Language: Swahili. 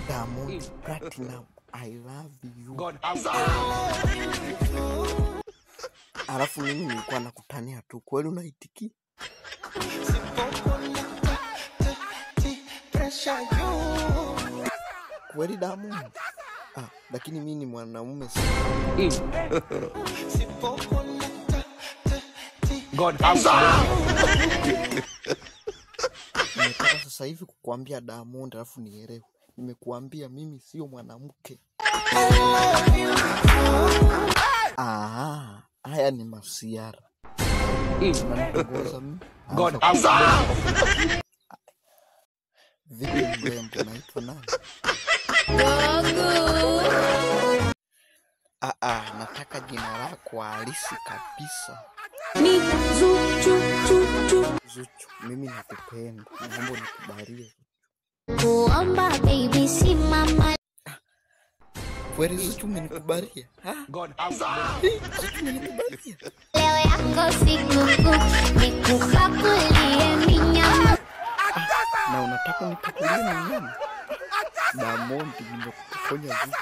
Diamond Platinum, I love you. God. Alafu mimi nilikuwa nakutania tu, kweli unaitiki? Kweli Diamond? Lakini mimi ni mwanamume God. Nimetoka sasa hivi kukuambia Diamond alafu nielewe. Nimekuambia mimi sio mwanamke. Haya ni masiara. Unanitongoza mimi? God. Vipi mrembo, naitwa nani? Nataka jina lako halisi kabisa. Ni Zuchu. Zuchu, mimi nakupenda. Naomba nikubalie. Kuomba baby si mama. Kweli Zuchu umenikubalia? God. Zuchu umenikubalia? Leo yako sikukuu, nikupakulie minyama. Na unataka unipakulie minyama? Diamond nimekuponya Zuchu.